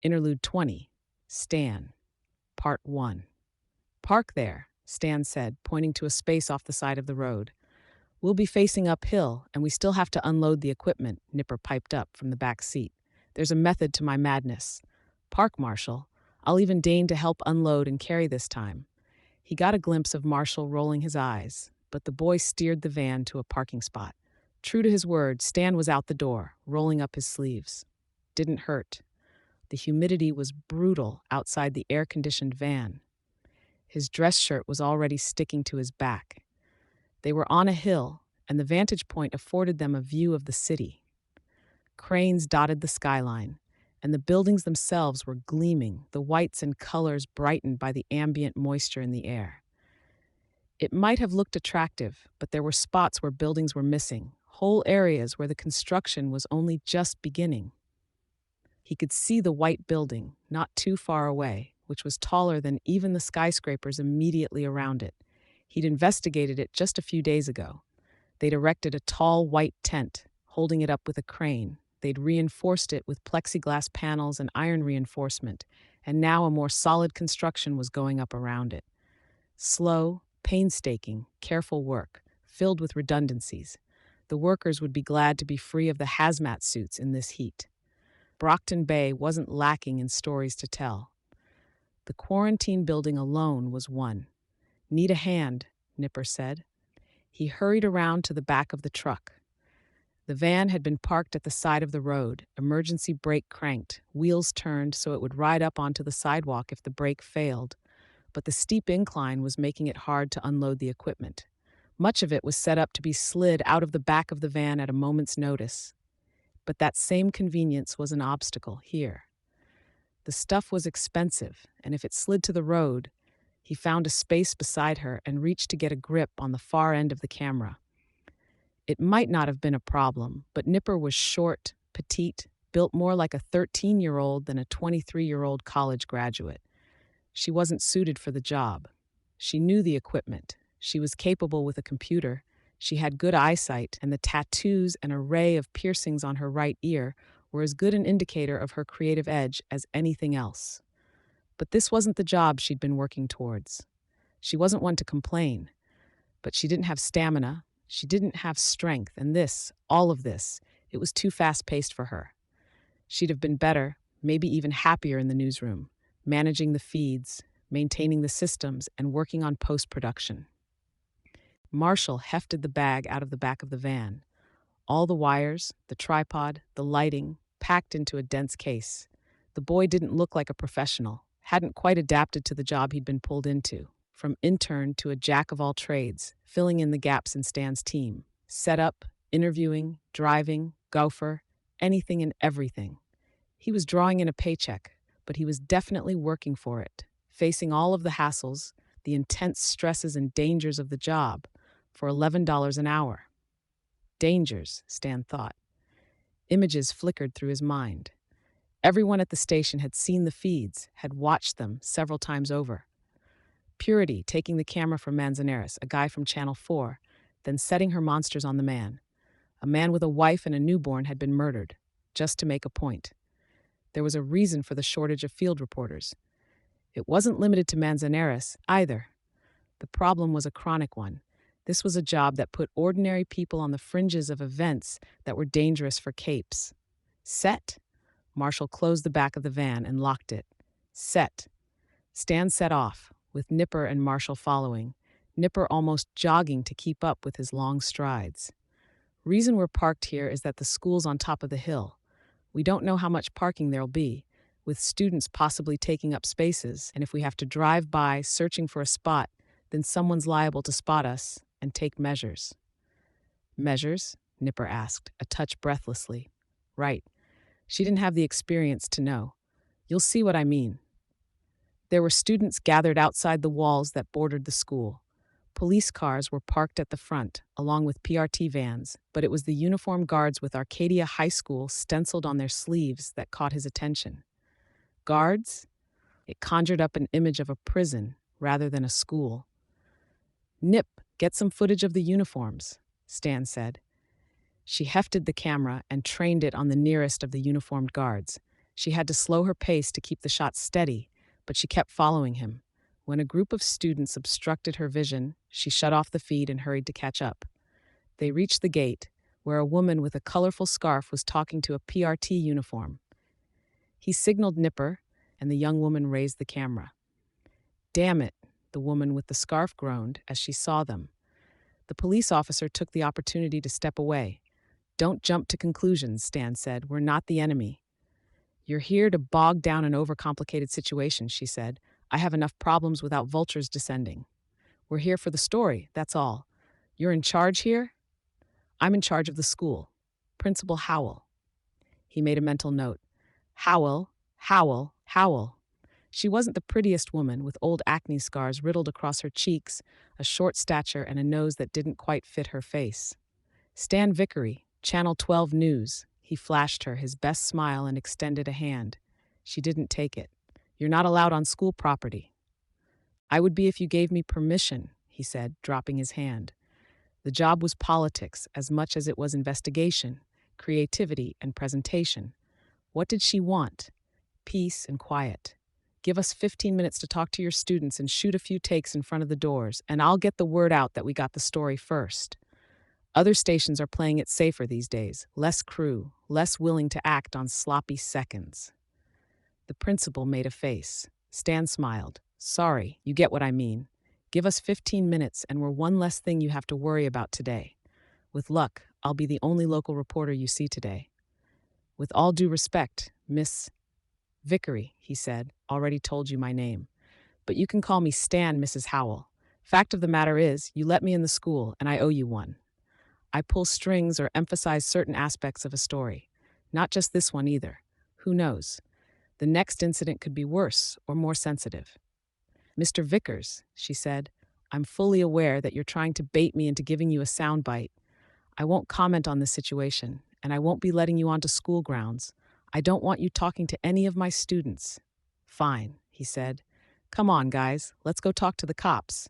Interlude 20, Stan, Part 1. Park there, Stan said, pointing to a space off the side of the road. We'll be facing uphill, and we still have to unload the equipment, Nipper piped up from the back seat. There's a method to my madness. Park, Marshall. I'll even deign to help unload and carry this time. He got a glimpse of Marshall rolling his eyes, but the boy steered the van to a parking spot. True to his word, Stan was out the door, rolling up his sleeves. Didn't hurt. The humidity was brutal outside the air-conditioned van. His dress shirt was already sticking to his back. They were on a hill, and the vantage point afforded them a view of the city. Cranes dotted the skyline, and the buildings themselves were gleaming, the whites and colors brightened by the ambient moisture in the air. It might have looked attractive, but there were spots where buildings were missing, whole areas where the construction was only just beginning. He could see the white building, not too far away, which was taller than even the skyscrapers immediately around it. He'd investigated it just a few days ago. They'd erected a tall white tent, holding it up with a crane. They'd reinforced it with plexiglass panels and iron reinforcement, and now a more solid construction was going up around it. Slow, painstaking, careful work, filled with redundancies. The workers would be glad to be free of the hazmat suits in this heat. Brockton Bay wasn't lacking in stories to tell. The quarantine building alone was one. Need a hand, Nipper said. He hurried around to the back of the truck. The van had been parked at the side of the road, emergency brake cranked, wheels turned so it would ride up onto the sidewalk if the brake failed, but the steep incline was making it hard to unload the equipment. Much of it was set up to be slid out of the back of the van at a moment's notice. But that same convenience was an obstacle here. The stuff was expensive, and if it slid to the road, he found a space beside her and reached to get a grip on the far end of the camera. It might not have been a problem, but Nipper was short, petite, built more like a 13-year-old than a 23-year-old college graduate. She wasn't suited for the job. She knew the equipment. She was capable with a computer. She had good eyesight, and the tattoos and array of piercings on her right ear were as good an indicator of her creative edge as anything else. But this wasn't the job she'd been working towards. She wasn't one to complain, but she didn't have stamina, she didn't have strength, and this, all of this, it was too fast-paced for her. She'd have been better, maybe even happier in the newsroom, managing the feeds, maintaining the systems, and working on post-production. Marshall hefted the bag out of the back of the van. All the wires, the tripod, the lighting, packed into a dense case. The boy didn't look like a professional, hadn't quite adapted to the job he'd been pulled into. From intern to a jack of all trades, filling in the gaps in Stan's team. Setup, interviewing, driving, gopher, anything and everything. He was drawing in a paycheck, but he was definitely working for it, facing all of the hassles, the intense stresses and dangers of the job, for $11 an hour. Dangers, Stan thought. Images flickered through his mind. Everyone at the station had seen the feeds, had watched them several times over. Purity taking the camera from Manzanares, a guy from Channel 4, then setting her monsters on the man. A man with a wife and a newborn had been murdered, just to make a point. There was a reason for the shortage of field reporters. It wasn't limited to Manzanares, either. The problem was a chronic one. This was a job that put ordinary people on the fringes of events that were dangerous for capes. Set? Marshall closed the back of the van and locked it. Set. Stan set off, with Nipper and Marshall following, Nipper almost jogging to keep up with his long strides. Reason we're parked here is that the school's on top of the hill. We don't know how much parking there'll be, with students possibly taking up spaces, and if we have to drive by searching for a spot, then someone's liable to spot us and take measures. Measures? Nipper asked, a touch breathlessly. Right. She didn't have the experience to know. You'll see what I mean. There were students gathered outside the walls that bordered the school. Police cars were parked at the front, along with PRT vans, but it was the uniformed guards with Arcadia High School stenciled on their sleeves that caught his attention. Guards? It conjured up an image of a prison rather than a school. Nip, get some footage of the uniforms, Stan said. She hefted the camera and trained it on the nearest of the uniformed guards. She had to slow her pace to keep the shot steady, but she kept following him. When a group of students obstructed her vision, she shut off the feed and hurried to catch up. They reached the gate, where a woman with a colorful scarf was talking to a PRT uniform. He signaled Nipper, and the young woman raised the camera. "Damn it," the woman with the scarf groaned as she saw them. The police officer took the opportunity to step away. "Don't jump to conclusions," Stan said. "We're not the enemy." "You're here to bog down an overcomplicated situation," she said. "I have enough problems without vultures descending. We're here for the story, that's all. You're in charge here?" "I'm in charge of the school. Principal Howell." He made a mental note. Howell, Howell, Howell. She wasn't the prettiest woman, with old acne scars riddled across her cheeks, a short stature, and a nose that didn't quite fit her face. "Stan Vickery, Channel 12 News." He flashed her his best smile and extended a hand. She didn't take it. "You're not allowed on school property." "I would be if you gave me permission," he said, dropping his hand. The job was politics as much as it was investigation, creativity, and presentation. What did she want? Peace and quiet. "Give us 15 minutes to talk to your students and shoot a few takes in front of the doors, and I'll get the word out that we got the story first." Other stations are playing it safer these days, less crew, less willing to act on sloppy seconds. The principal made a face. Stan smiled. "Sorry, you get what I mean. Give us 15 minutes and we're one less thing you have to worry about today. With luck, I'll be the only local reporter you see today." "With all due respect, Miss Vickery," he said, "already told you my name. But you can call me Stan, Mrs. Howell. Fact of the matter is, you let me in the school and I owe you one. I pull strings or emphasize certain aspects of a story. Not just this one either. Who knows? The next incident could be worse or more sensitive." "Mr. Vickers," she said, "I'm fully aware that you're trying to bait me into giving you a soundbite. I won't comment on this situation, and I won't be letting you onto school grounds. I don't want you talking to any of my students." "Fine," he said. "Come on, guys, let's go talk to the cops."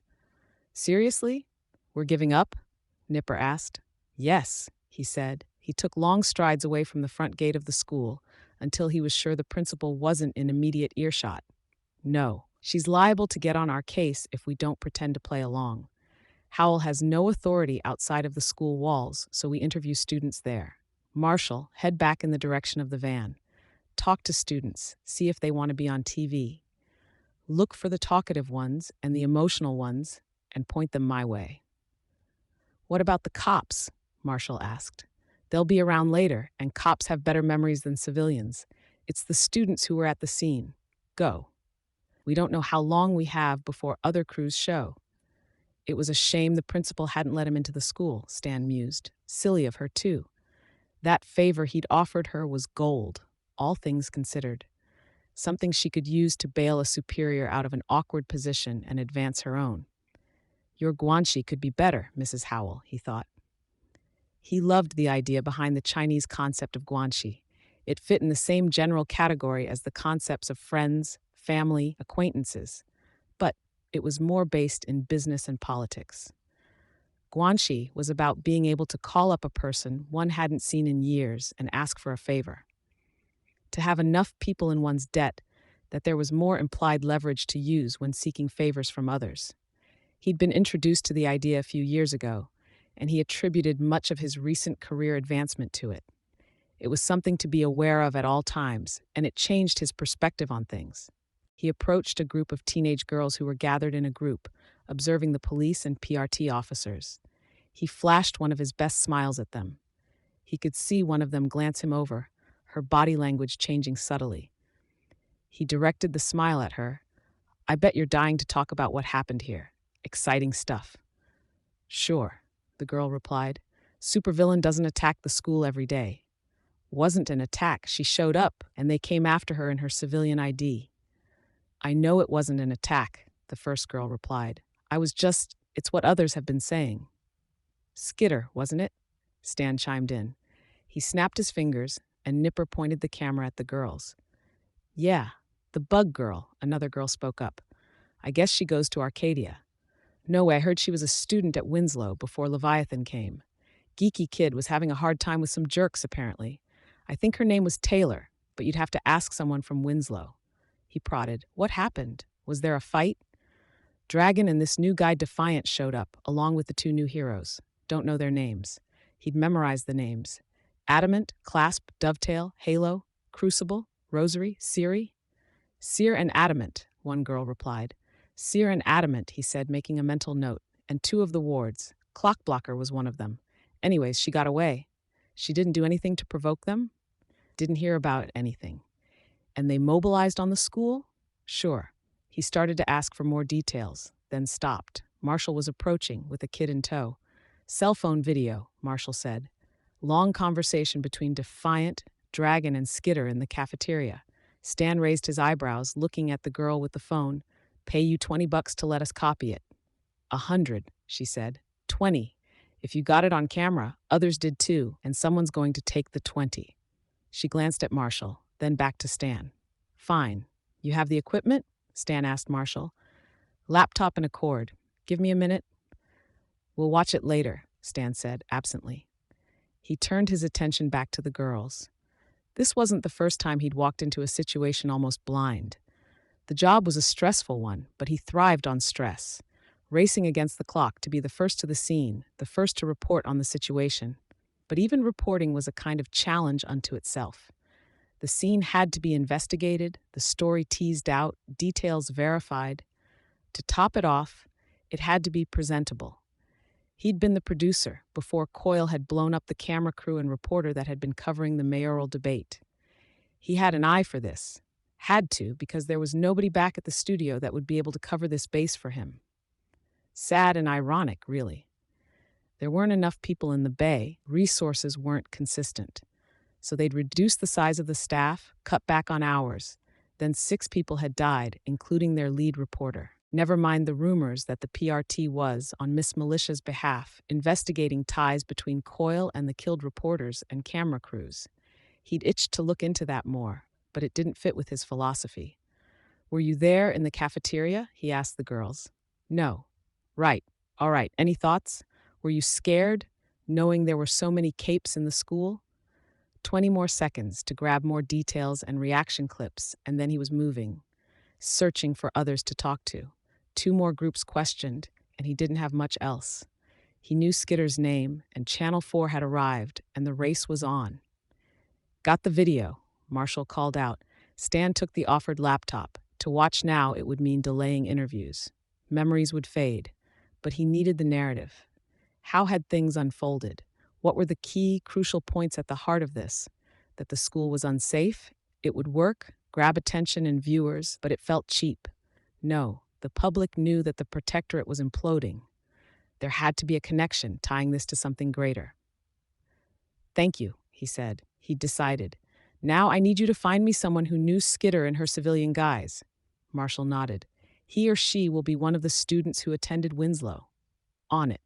"Seriously? We're giving up?" Nipper asked. "Yes," he said. He took long strides away from the front gate of the school until he was sure the principal wasn't in immediate earshot. "No, she's liable to get on our case if we don't pretend to play along. Howell has no authority outside of the school walls, so we interview students there. Marshall, head back in the direction of the van. Talk to students, see if they want to be on TV. Look for the talkative ones and the emotional ones and point them my way." "What about the cops?" Marshall asked. "They'll be around later, and cops have better memories than civilians. It's the students who were at the scene. Go. We don't know how long we have before other crews show." It was a shame the principal hadn't let him into the school, Stan mused. Silly of her, too. That favor he'd offered her was gold, all things considered. Something she could use to bail a superior out of an awkward position and advance her own. "Your guanxi could be better, Mrs. Howell," he thought. He loved the idea behind the Chinese concept of guanxi. It fit in the same general category as the concepts of friends, family, acquaintances. But it was more based in business and politics. Guanxi was about being able to call up a person one hadn't seen in years and ask for a favor. To have enough people in one's debt that there was more implied leverage to use when seeking favors from others. He'd been introduced to the idea a few years ago, and he attributed much of his recent career advancement to it. It was something to be aware of at all times, and it changed his perspective on things. He approached a group of teenage girls who were gathered in a group, observing the police and PRT officers. He flashed one of his best smiles at them. He could see one of them glance him over, her body language changing subtly. He directed the smile at her. "I bet you're dying to talk about what happened here. Exciting stuff." "Sure," the girl replied. "Supervillain doesn't attack the school every day." "Wasn't an attack. She showed up, and they came after her in her civilian ID." "I know it wasn't an attack," the first girl replied. It's what others have been saying." "Skitter, wasn't it?" Stan chimed in. He snapped his fingers, and Nipper pointed the camera at the girls. "Yeah, the bug girl," another girl spoke up. "I guess she goes to Arcadia." "No, I heard she was a student at Winslow before Leviathan came. Geeky kid was having a hard time with some jerks, apparently. I think her name was Taylor. but you'd have to ask someone from Winslow. He prodded. What happened? Was there a fight? Dragon and this new guy Defiant showed up, along with the two new heroes. Don't know their names. He'd memorized the names. Adamant, Clasp, Dovetail, Halo, Crucible, Rosary, Siri. Seer and Adamant, one girl replied. Seer and Adamant, he said, making a mental note, and two of the wards. Clockblocker was one of them. Anyways, she got away. She didn't do anything to provoke them? Didn't hear about anything. And they mobilized on the school? Sure. He started to ask for more details, then stopped. Marshall was approaching, with a kid in tow. Cell phone video, Marshall said. Long conversation between Defiant, Dragon, and Skitter in the cafeteria. Stan raised his eyebrows, looking at the girl with the phone. Pay you $20 to let us copy it. 100, she said. 20. If you got it on camera, others did too, and someone's going to take the 20. She glanced at Marshall, then back to Stan. Fine. You have the equipment? Stan asked Marshall. Laptop and a cord. Give me a minute. We'll watch it later, Stan said, absently. He turned his attention back to the girls. This wasn't the first time he'd walked into a situation almost blind. The job was a stressful one, but he thrived on stress, racing against the clock to be the first to the scene, the first to report on the situation. But even reporting was a kind of challenge unto itself. The scene had to be investigated, the story teased out, details verified. To top it off, it had to be presentable. He'd been the producer before Coyle had blown up the camera crew and reporter that had been covering the mayoral debate. He had an eye for this. Had to, because there was nobody back at the studio that would be able to cover this base for him. Sad and ironic, really. There weren't enough people in the Bay, resources weren't consistent. So they'd reduced the size of the staff, cut back on hours. Then 6 people had died, including their lead reporter. Never mind the rumors that the PRT was, on Miss Militia's behalf, investigating ties between Coyle and the killed reporters and camera crews. He'd itched to look into that more, but it didn't fit with his philosophy. Were you there in the cafeteria? He asked the girls. No. Right. All right. Any thoughts? Were you scared, knowing there were so many capes in the school? 20 more seconds to grab more details and reaction clips, and then he was moving, searching for others to talk to. 2 more groups questioned, and he didn't have much else. He knew Skitter's name, and Channel 4 had arrived, and the race was on. Got the video, Marshall called out. Stan took the offered laptop. To watch now, it would mean delaying interviews. Memories would fade, but he needed the narrative. How had things unfolded? What were the key, crucial points at the heart of this? That the school was unsafe? It would work, grab attention and viewers, but it felt cheap. No, the public knew that the protectorate was imploding. There had to be a connection tying this to something greater. Thank you, he said. He'd decided. Now I need you to find me someone who knew Skitter in her civilian guise. Marshall nodded. He or she will be one of the students who attended Winslow. On it.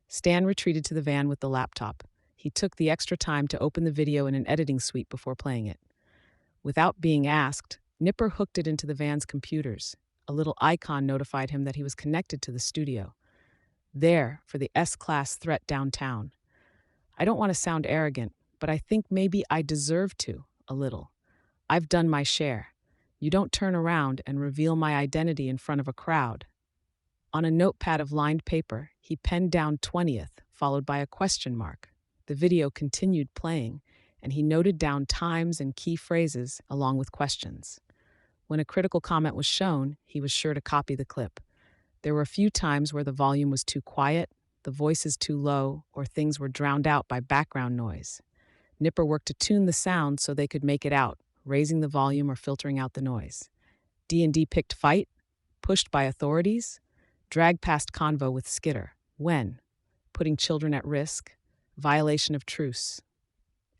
Stan retreated to the van with the laptop. He took the extra time to open the video in an editing suite before playing it. Without being asked, Nipper hooked it into the van's computers. A little icon notified him that he was connected to the studio. There, for the S-class threat downtown. I don't want to sound arrogant, but I think maybe I deserve to, a little. I've done my share. You don't turn around and reveal my identity in front of a crowd. On a notepad of lined paper, he penned down 20th, followed by a question mark. The video continued playing, and he noted down times and key phrases along with questions. When a critical comment was shown, he was sure to copy the clip. There were a few times where the volume was too quiet, the voices too low, or things were drowned out by background noise. Nipper worked to tune the sound so they could make it out, raising the volume or filtering out the noise. D&D picked fight, pushed by authorities, dragged past convo with Skitter. When? Putting children at risk, violation of truce.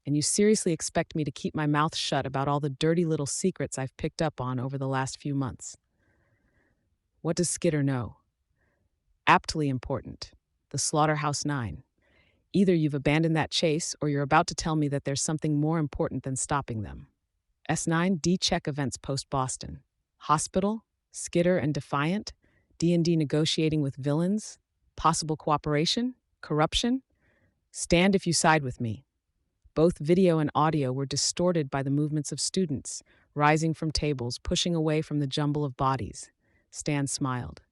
And you seriously expect me to keep my mouth shut about all the dirty little secrets I've picked up on over the last few months? What does Skitter know? Aptly important. The Slaughterhouse 9. Either you've abandoned that chase or you're about to tell me that there's something more important than stopping them. S9, D-check events post-Boston. Hospital, Skitter and Defiant, D&D negotiating with villains, possible cooperation, corruption. Stand if you side with me. Both video and audio were distorted by the movements of students, rising from tables, pushing away from the jumble of bodies. Stan smiled.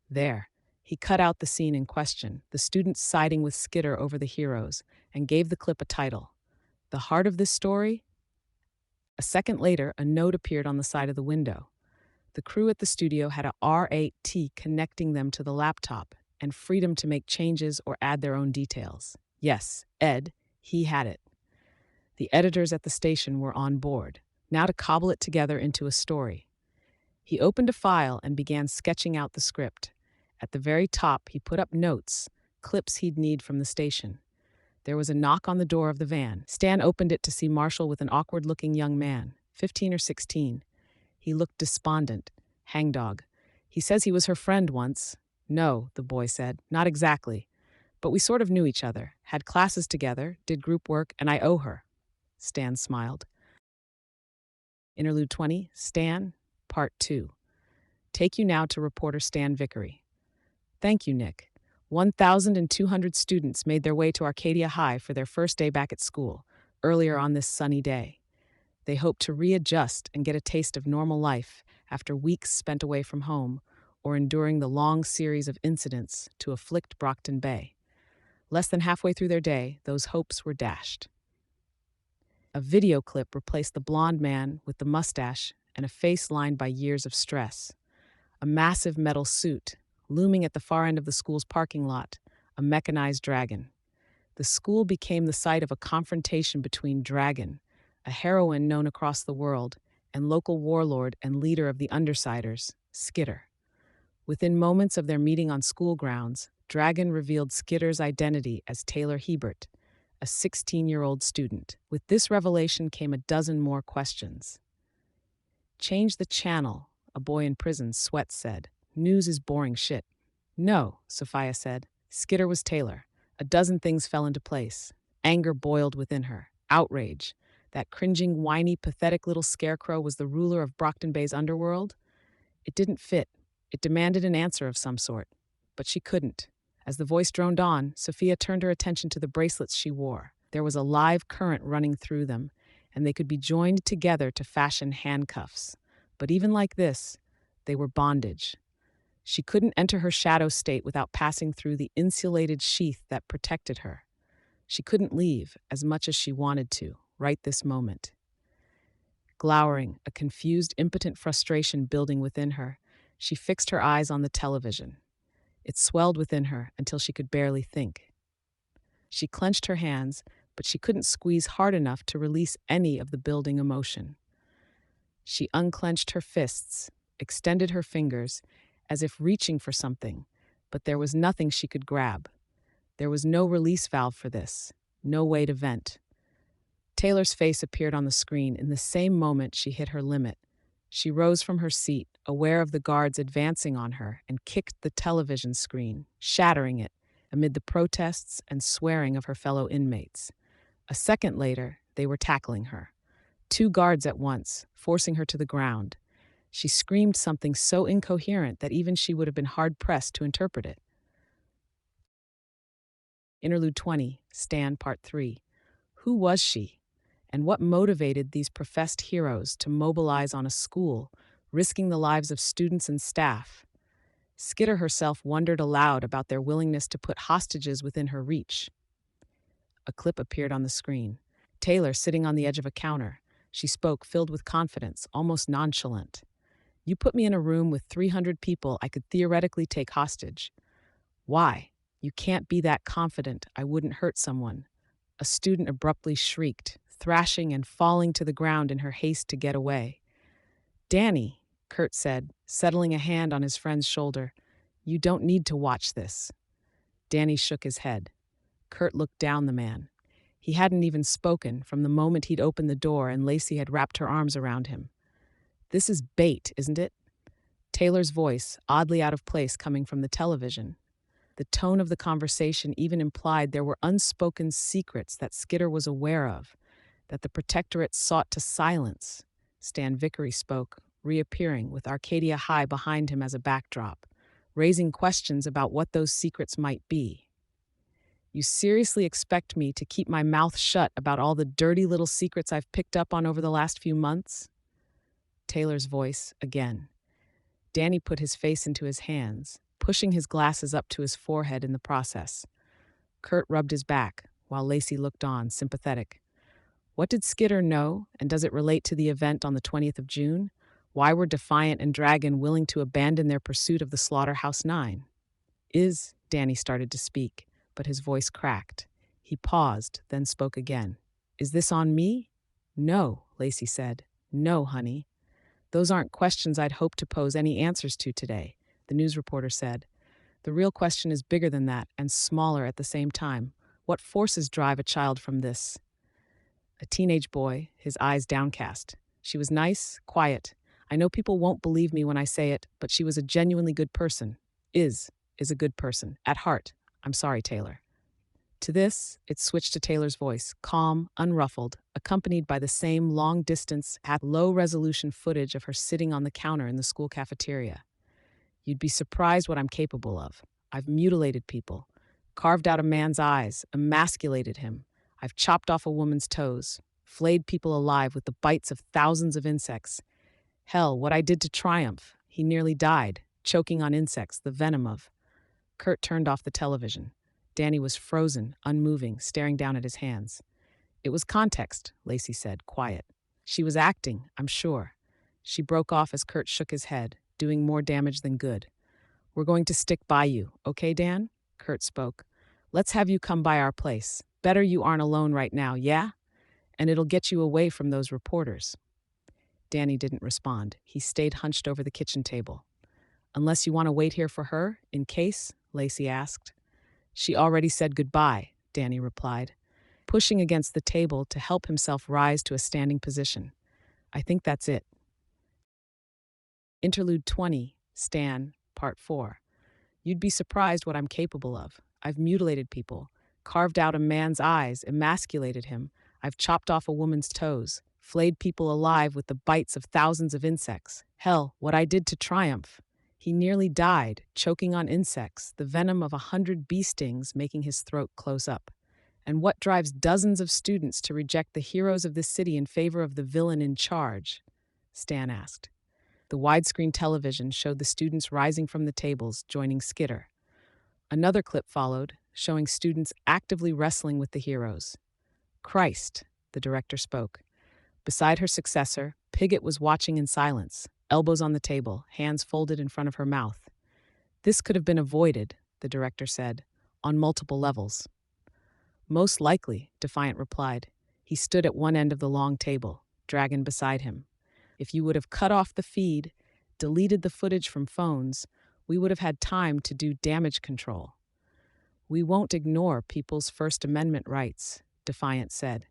There. He cut out the scene in question, the students siding with Skitter over the heroes, and gave the clip a title. The heart of this story? A second later, a note appeared on the side of the window. The crew at the studio had a R8T connecting them to the laptop and freedom to make changes or add their own details. Yes, Ed, he had it. The editors at the station were on board, now to cobble it together into a story. He opened a file and began sketching out the script. At the very top, he put up notes, clips he'd need from the station. There was a knock on the door of the van. Stan opened it to see Marshall with an awkward-looking young man, 15 or 16. He looked despondent. Hangdog. He says he was her friend once. No, the boy said, not exactly. But we sort of knew each other, had classes together, did group work, and I owe her. Stan smiled. Interlude 20, Stan, Part 2. Take you now to reporter Stan Vickery. Thank you, Nick. 1,200 students made their way to Arcadia High for their first day back at school, earlier on this sunny day. They hope to readjust and get a taste of normal life after weeks spent away from home or enduring the long series of incidents to afflict Brockton Bay. Less than halfway through their day, those hopes were dashed. A video clip replaced the blonde man with the mustache and a face lined by years of stress. A massive metal suit, looming at the far end of the school's parking lot, a mechanized dragon. The school became the site of a confrontation between Dragon, a heroine known across the world, and local warlord and leader of the Undersiders, Skitter. Within moments of their meeting on school grounds, Dragon revealed Skitter's identity as Taylor Hebert, a 16-year-old student. With this revelation came a dozen more questions. Change the channel, a boy in prison, Sweat said. News is boring shit. No, Sophia said. Skitter was Taylor. A dozen things fell into place. Anger boiled within her. Outrage. That cringing, whiny, pathetic little scarecrow was the ruler of Brockton Bay's underworld? It didn't fit. It demanded an answer of some sort. But she couldn't. As the voice droned on, Sophia turned her attention to the bracelets she wore. There was a live current running through them, and they could be joined together to fashion handcuffs. But even like this, they were bondage. She couldn't enter her shadow state without passing through the insulated sheath that protected her. She couldn't leave, as much as she wanted to, right this moment. Glowering, a confused, impotent frustration building within her, she fixed her eyes on the television. It swelled within her until she could barely think. She clenched her hands, but she couldn't squeeze hard enough to release any of the building emotion. She unclenched her fists, extended her fingers, as if reaching for something, but there was nothing she could grab. There was no release valve for this, no way to vent. Taylor's face appeared on the screen in the same moment she hit her limit. She rose from her seat, aware of the guards advancing on her, and kicked the television screen, shattering it, amid the protests and swearing of her fellow inmates. A second later, they were tackling her. 2 guards at once, forcing her to the ground. She screamed something so incoherent that even she would have been hard-pressed to interpret it. Interlude 20, Stan, Part 3. Who was she? And what motivated these professed heroes to mobilize on a school, risking the lives of students and staff? Skitter herself wondered aloud about their willingness to put hostages within her reach. A clip appeared on the screen. Taylor sitting on the edge of a counter. She spoke, filled with confidence, almost nonchalant. You put me in a room with 300 people I could theoretically take hostage. Why? You can't be that confident I wouldn't hurt someone. A student abruptly shrieked, thrashing and falling to the ground in her haste to get away. Danny, Kurt said, settling a hand on his friend's shoulder, you don't need to watch this. Danny shook his head. Kurt looked down the man. He hadn't even spoken from the moment he'd opened the door and Lacey had wrapped her arms around him. This is bait, isn't it? Taylor's voice, oddly out of place coming from the television. The tone of the conversation even implied there were unspoken secrets that Skitter was aware of, that the Protectorate sought to silence. Stan Vickery spoke, reappearing with Arcadia High behind him as a backdrop, raising questions about what those secrets might be. You seriously expect me to keep my mouth shut about all the dirty little secrets I've picked up on over the last few months? Taylor's voice again. Danny put his face into his hands, pushing his glasses up to his forehead in the process. Kurt rubbed his back, while Lacey looked on, sympathetic. What did Skidder know, and does it relate to the event on the 20th of June? Why were Defiant and Dragon willing to abandon their pursuit of the Slaughterhouse Nine? Danny started to speak, but his voice cracked. He paused, then spoke again. Is this on me? No, Lacey said. No, honey. Those aren't questions I'd hoped to pose any answers to today, the news reporter said. The real question is bigger than that and smaller at the same time. What forces drive a child from this? A teenage boy, his eyes downcast. She was nice, quiet. I know people won't believe me when I say it, but she was a genuinely good person. Is a good person, at heart. I'm sorry, Taylor. To this, it switched to Taylor's voice, calm, unruffled, accompanied by the same long-distance, low-resolution footage of her sitting on the counter in the school cafeteria. You'd be surprised what I'm capable of. I've mutilated people, carved out a man's eyes, emasculated him. I've chopped off a woman's toes, flayed people alive with the bites of thousands of insects. Hell, what I did to Triumph. He nearly died, choking on insects, the venom of. Kurt turned off the television. Danny was frozen, unmoving, staring down at his hands. It was context, Lacey said, quiet. She was acting, I'm sure. She broke off as Kurt shook his head, doing more damage than good. We're going to stick by you, okay, Dan? Kurt spoke. Let's have you come by our place. Better you aren't alone right now, yeah? And it'll get you away from those reporters. Danny didn't respond. He stayed hunched over the kitchen table. Unless you want to wait here for her, in case, Lacey asked. She already said goodbye, Danny replied, pushing against the table to help himself rise to a standing position. I think that's it. Interlude 20, Stan, Part 4. You'd be surprised what I'm capable of. I've mutilated people, carved out a man's eyes, emasculated him. I've chopped off a woman's toes, flayed people alive with the bites of thousands of insects. Hell, what I did to Triumph. He nearly died, choking on insects, the venom of 100 bee stings making his throat close up. And what drives dozens of students to reject the heroes of this city in favor of the villain in charge? Stan asked. The widescreen television showed the students rising from the tables, joining Skidder. Another clip followed, showing students actively wrestling with the heroes. Christ, the director spoke. Beside her successor, Piggott was watching in silence, elbows on the table, hands folded in front of her mouth. This could have been avoided, the director said, on multiple levels. Most likely, Defiant replied. He stood at one end of the long table, Dragon beside him. If you would have cut off the feed, deleted the footage from phones, we would have had time to do damage control. We won't ignore people's First Amendment rights, Defiant said.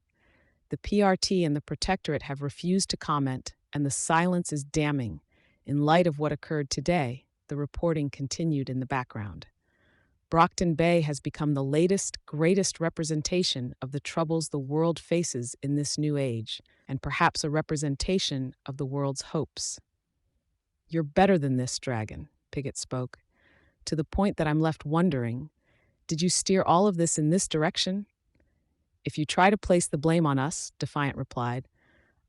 The PRT and the Protectorate have refused to comment, and the silence is damning. In light of what occurred today, the reporting continued in the background. Brockton Bay has become the latest, greatest representation of the troubles the world faces in this new age, and perhaps a representation of the world's hopes. You're better than this, Dragon, Piggott spoke, to the point that I'm left wondering, did you steer all of this in this direction? If you try to place the blame on us, Defiant replied,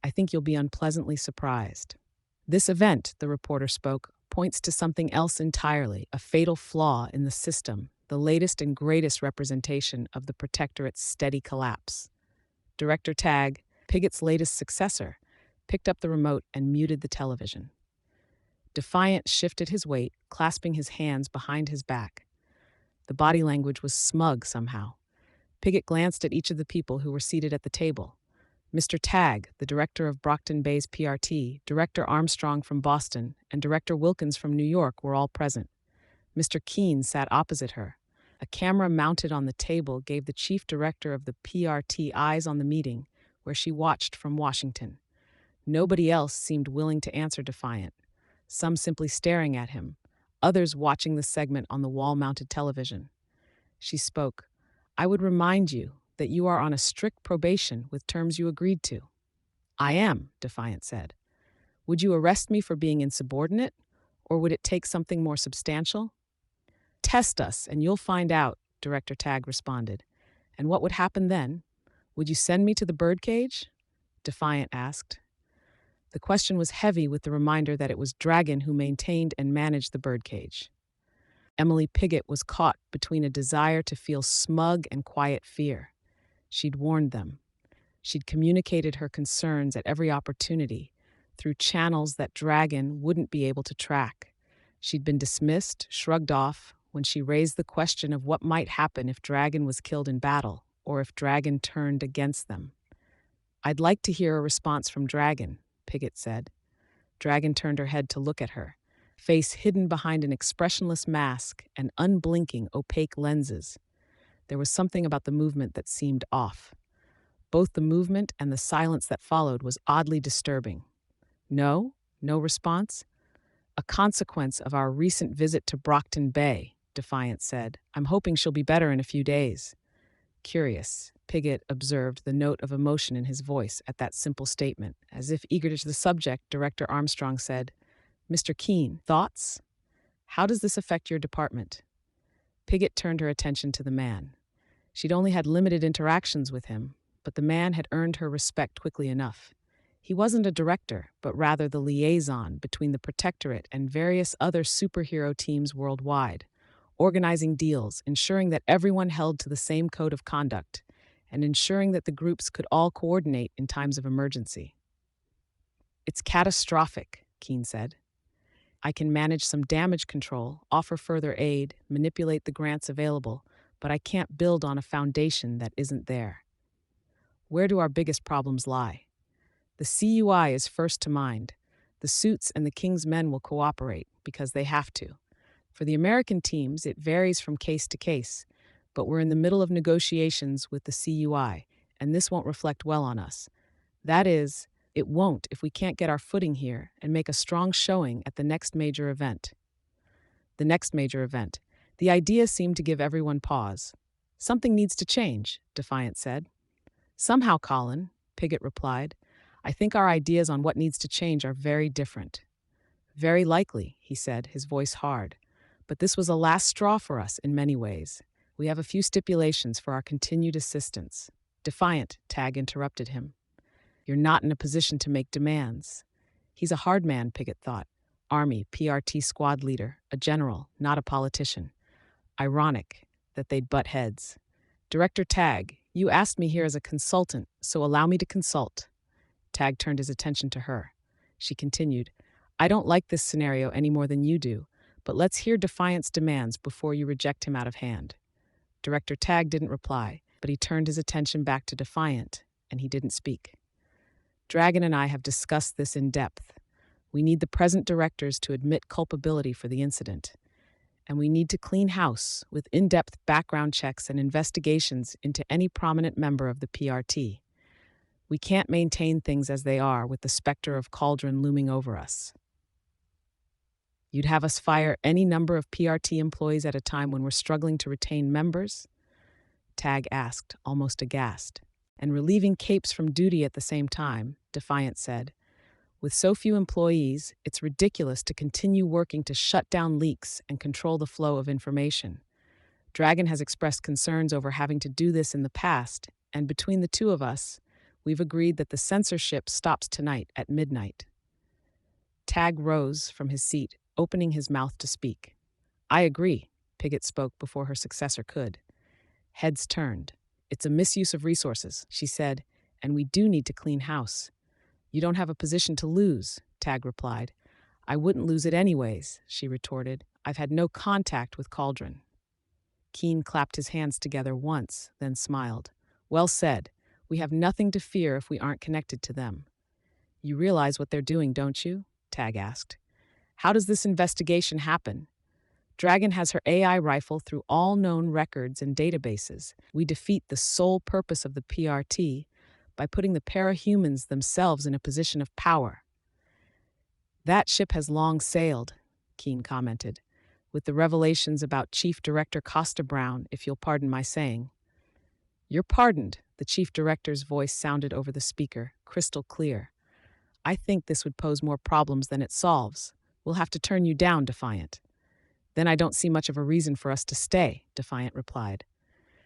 I think you'll be unpleasantly surprised. This event, the reporter spoke, points to something else entirely, a fatal flaw in the system, the latest and greatest representation of the Protectorate's steady collapse. Director Tagg, Piggott's latest successor, picked up the remote and muted the television. Defiant shifted his weight, clasping his hands behind his back. The body language was smug somehow. Piggott glanced at each of the people who were seated at the table. Mr. Tagg, the director of Brockton Bay's PRT, Director Armstrong from Boston, and Director Wilkins from New York were all present. Mr. Keene sat opposite her. A camera mounted on the table gave the chief director of the PRT eyes on the meeting, where she watched from Washington. Nobody else seemed willing to answer Defiant, some simply staring at him, others watching the segment on the wall-mounted television. She spoke. I would remind you that you are on a strict probation with terms you agreed to. I am, Defiant said. Would you arrest me for being insubordinate, or would it take something more substantial? Test us, and you'll find out, Director Tag responded. And what would happen then? Would you send me to the birdcage? Defiant asked. The question was heavy with the reminder that it was Dragon who maintained and managed the birdcage. Emily Pigott was caught between a desire to feel smug and quiet fear. She'd warned them. She'd communicated her concerns at every opportunity, through channels that Dragon wouldn't be able to track. She'd been dismissed, shrugged off, when she raised the question of what might happen if Dragon was killed in battle, or if Dragon turned against them. I'd like to hear a response from Dragon, Pigott said. Dragon turned her head to look at her, face hidden behind an expressionless mask and unblinking, opaque lenses. There was something about the movement that seemed off. Both the movement and the silence that followed was oddly disturbing. No? No response? A consequence of our recent visit to Brockton Bay, Defiant said. I'm hoping she'll be better in a few days. Curious, Pigott observed the note of emotion in his voice at that simple statement. As if eager to the subject, Director Armstrong said, Mr. Keene, thoughts? How does this affect your department? Pigott turned her attention to the man. She'd only had limited interactions with him, but the man had earned her respect quickly enough. He wasn't a director, but rather the liaison between the Protectorate and various other superhero teams worldwide, organizing deals, ensuring that everyone held to the same code of conduct, and ensuring that the groups could all coordinate in times of emergency. It's catastrophic, Keene said. I can manage some damage control, offer further aid, manipulate the grants available, but I can't build on a foundation that isn't there. Where do our biggest problems lie? The CUI is first to mind. The suits and the King's men will cooperate because they have to. For the American teams, it varies from case to case, but we're in the middle of negotiations with the CUI, and this won't reflect well on us. That is, it won't if we can't get our footing here and make a strong showing at the next major event. The next major event. The idea seemed to give everyone pause. Something needs to change, Defiant said. Somehow, Colin, Pigott replied. I think our ideas on what needs to change are very different. Very likely, he said, his voice hard. But this was a last straw for us in many ways. We have a few stipulations for our continued assistance. Defiant, Tag interrupted him. You're not in a position to make demands. He's a hard man, Pigott thought. Army, PRT squad leader, a general, not a politician. Ironic that they'd butt heads. Director Tag, you asked me here as a consultant, so allow me to consult. Tag turned his attention to her. She continued, I don't like this scenario any more than you do, but let's hear Defiant's demands before you reject him out of hand. Director Tag didn't reply, but he turned his attention back to Defiant, and he didn't speak. Dragon and I have discussed this in depth. We need the present directors to admit culpability for the incident. And we need to clean house with in-depth background checks and investigations into any prominent member of the PRT. We can't maintain things as they are with the specter of Cauldron looming over us. You'd have us fire any number of PRT employees at a time when we're struggling to retain members? Tag asked, almost aghast. And relieving capes from duty at the same time, Defiant said. With so few employees, it's ridiculous to continue working to shut down leaks and control the flow of information. Dragon has expressed concerns over having to do this in the past, and between the two of us, we've agreed that the censorship stops tonight at midnight. Tag rose from his seat, opening his mouth to speak. I agree, Pigott spoke before her successor could. Heads turned. It's a misuse of resources, she said, and we do need to clean house. You don't have a position to lose, Tag replied. I wouldn't lose it anyways, she retorted. I've had no contact with Cauldron. Keene clapped his hands together once, then smiled. Well said. We have nothing to fear if we aren't connected to them. You realize what they're doing, don't you? Tag asked. How does this investigation happen? Dragon has her AI rifle through all known records and databases. We defeat the sole purpose of the PRT by putting the parahumans themselves in a position of power. That ship has long sailed, Keene commented, with the revelations about Chief Director Costa Brown, if you'll pardon my saying. You're pardoned, the Chief Director's voice sounded over the speaker, crystal clear. I think this would pose more problems than it solves. We'll have to turn you down, Defiant. Then I don't see much of a reason for us to stay, Defiant replied.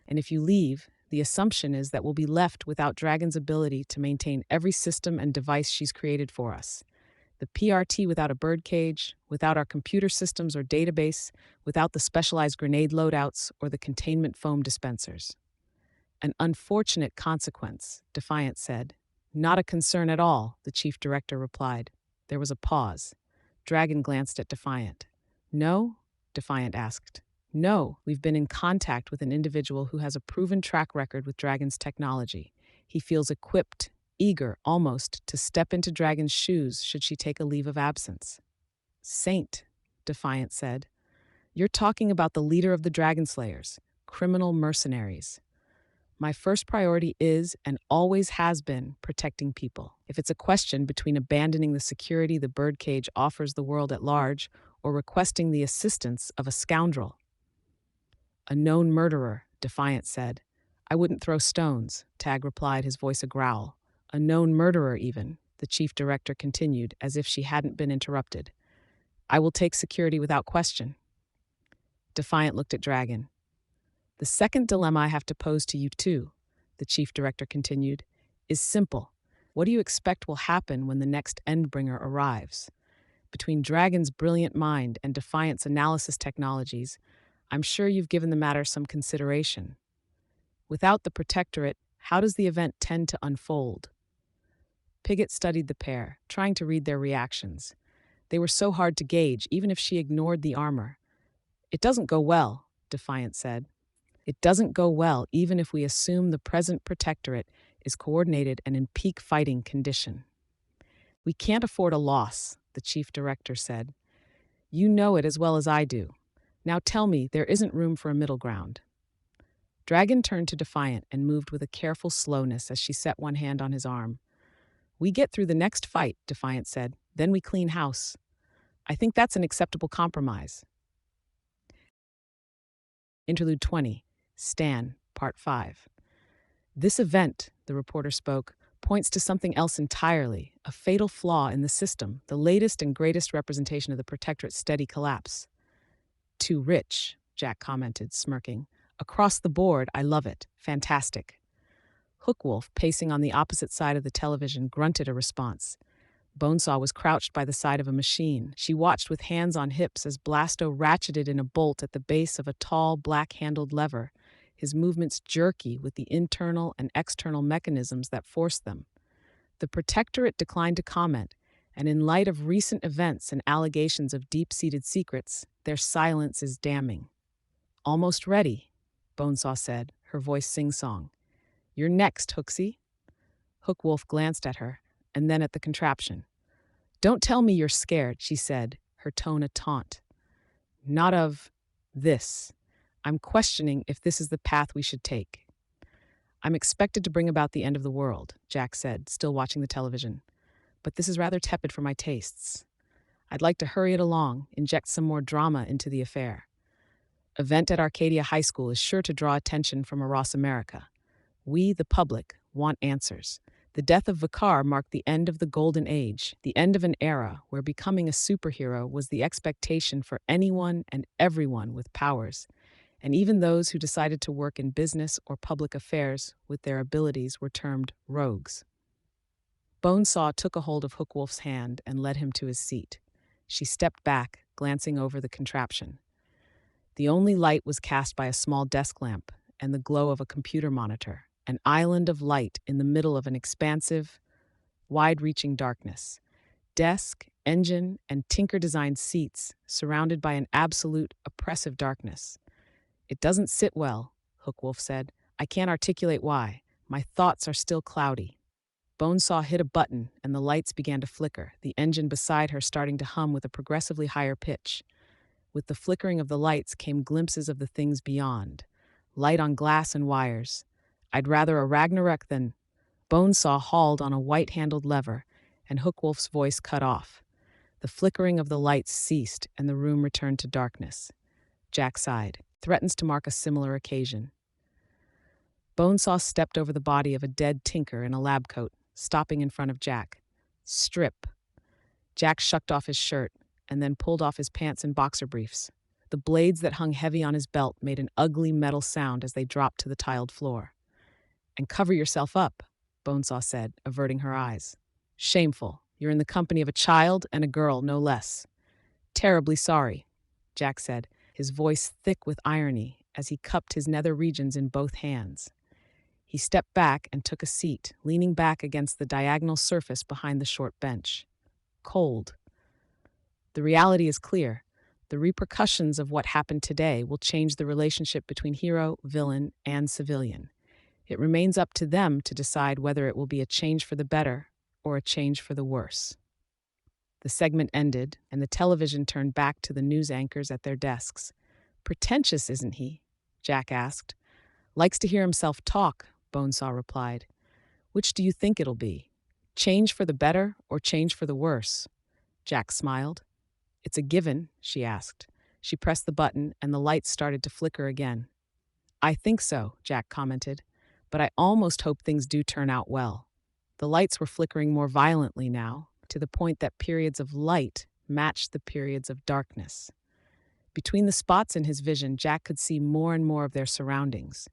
And if you leave, the assumption is that we'll be left without Dragon's ability to maintain every system and device she's created for us. The PRT without a birdcage, without our computer systems or database, without the specialized grenade loadouts or the containment foam dispensers. An unfortunate consequence, Defiant said. Not a concern at all, the chief director replied. There was a pause. Dragon glanced at Defiant. No? Defiant asked. No, we've been in contact with an individual who has a proven track record with Dragon's technology. He feels equipped, eager, almost, to step into Dragon's shoes should she take a leave of absence. Saint, Defiant said. You're talking about the leader of the Dragon Slayers, criminal mercenaries. My first priority is, and always has been, protecting people. If it's a question between abandoning the security the birdcage offers the world at large or requesting the assistance of a scoundrel. A known murderer, Defiant said. I wouldn't throw stones, Tag replied, his voice a growl. A known murderer, even, the chief director continued, as if she hadn't been interrupted. I will take security without question. Defiant looked at Dragon. The second dilemma I have to pose to you, too, the chief director continued, is simple. What do you expect will happen when the next Endbringer arrives? Between Dragon's brilliant mind and Defiant's analysis technologies, I'm sure you've given the matter some consideration. Without the Protectorate, how does the event tend to unfold? Pigott studied the pair, trying to read their reactions. They were so hard to gauge, even if she ignored the armor. It doesn't go well, Defiant said. It doesn't go well even if we assume the present Protectorate is coordinated and in peak fighting condition. We can't afford a loss, the chief director said. You know it as well as I do. Now tell me, there isn't room for a middle ground. Dragon turned to Defiant and moved with a careful slowness as she set one hand on his arm. We get through the next fight, Defiant said. Then we clean house. I think that's an acceptable compromise. Interlude 20. Stan, Part 5. This event, the reporter spoke, points to something else entirely, a fatal flaw in the system, the latest and greatest representation of the Protectorate's steady collapse. Too rich, Jack commented, smirking. Across the board, I love it. Fantastic. Hookwolf, pacing on the opposite side of the television, grunted a response. Bonesaw was crouched by the side of a machine. She watched with hands on hips as Blasto ratcheted in a bolt at the base of a tall, black-handled lever, his movements jerky with the internal and external mechanisms that forced them. The Protectorate declined to comment, and in light of recent events and allegations of deep-seated secrets, their silence is damning. Almost ready, Bonesaw said, her voice sing-song. You're next, Hooksy. Hookwolf glanced at her, and then at the contraption. Don't tell me you're scared, she said, her tone a taunt. Not of this. I'm questioning if this is the path we should take. I'm expected to bring about the end of the world, Jack said, still watching the television. But this is rather tepid for my tastes. I'd like to hurry it along, inject some more drama into the affair. Event at Arcadia High School is sure to draw attention from across America. We, the public, want answers. The death of Vicar marked the end of the Golden Age, the end of an era where becoming a superhero was the expectation for anyone and everyone with powers, and even those who decided to work in business or public affairs with their abilities were termed rogues. Bonesaw took a hold of Hookwolf's hand and led him to his seat. She stepped back, glancing over the contraption. The only light was cast by a small desk lamp and the glow of a computer monitor, an island of light in the middle of an expansive, wide-reaching darkness. Desk, engine, and tinker-designed seats surrounded by an absolute, oppressive darkness. It doesn't sit well, Hookwolf said. I can't articulate why. My thoughts are still cloudy. Bonesaw hit a button, and the lights began to flicker, the engine beside her starting to hum with a progressively higher pitch. With the flickering of the lights came glimpses of the things beyond. Light on glass and wires. I'd rather a Ragnarok than... Bonesaw hauled on a white-handled lever, and Hookwolf's voice cut off. The flickering of the lights ceased, and the room returned to darkness. Jack sighed. Threatens to mark a similar occasion. Bonesaw stepped over the body of a dead tinker in a lab coat, stopping in front of Jack. Strip. Jack shucked off his shirt, and then pulled off his pants and boxer briefs. The blades that hung heavy on his belt made an ugly metal sound as they dropped to the tiled floor. "And cover yourself up," Bonesaw said, averting her eyes. "Shameful. You're in the company of a child and a girl, no less." "Terribly sorry," Jack said, his voice thick with irony as he cupped his nether regions in both hands. He stepped back and took a seat, leaning back against the diagonal surface behind the short bench. Cold. The reality is clear. The repercussions of what happened today will change the relationship between hero, villain, and civilian. It remains up to them to decide whether it will be a change for the better or a change for the worse. The segment ended, and the television turned back to the news anchors at their desks. "Pretentious, isn't he?" Jack asked. "Likes to hear himself talk," Bonesaw replied. "Which do you think it'll be? Change for the better or change for the worse?" Jack smiled. "It's a given," she asked. She pressed the button, and the lights started to flicker again. "I think so," Jack commented, "but I almost hope things do turn out well." The lights were flickering more violently now, to the point that periods of light matched the periods of darkness. Between the spots in his vision, Jack could see more and more of their surroundings.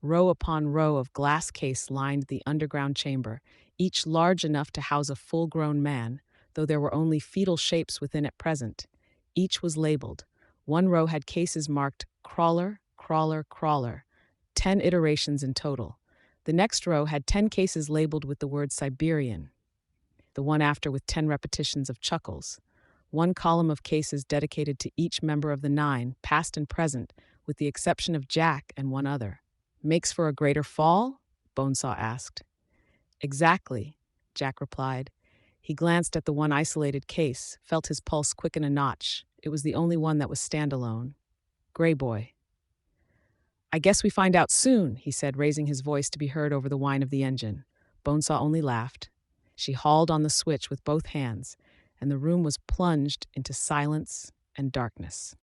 Row upon row of glass case lined the underground chamber, each large enough to house a full-grown man, though there were only fetal shapes within at present. Each was labeled. One row had cases marked crawler, crawler, crawler, 10 iterations in total. The next row had 10 cases labeled with the word Siberian, the one after with 10 repetitions of chuckles. One column of cases dedicated to each member of the 9, past and present, with the exception of Jack and one other. "Makes for a greater fall?" Bonesaw asked. "Exactly," Jack replied. He glanced at the one isolated case, felt his pulse quicken a notch. It was the only one that was standalone. Gray Boy. "I guess we find out soon," he said, raising his voice to be heard over the whine of the engine. Bonesaw only laughed. She hauled on the switch with both hands, and the room was plunged into silence and darkness.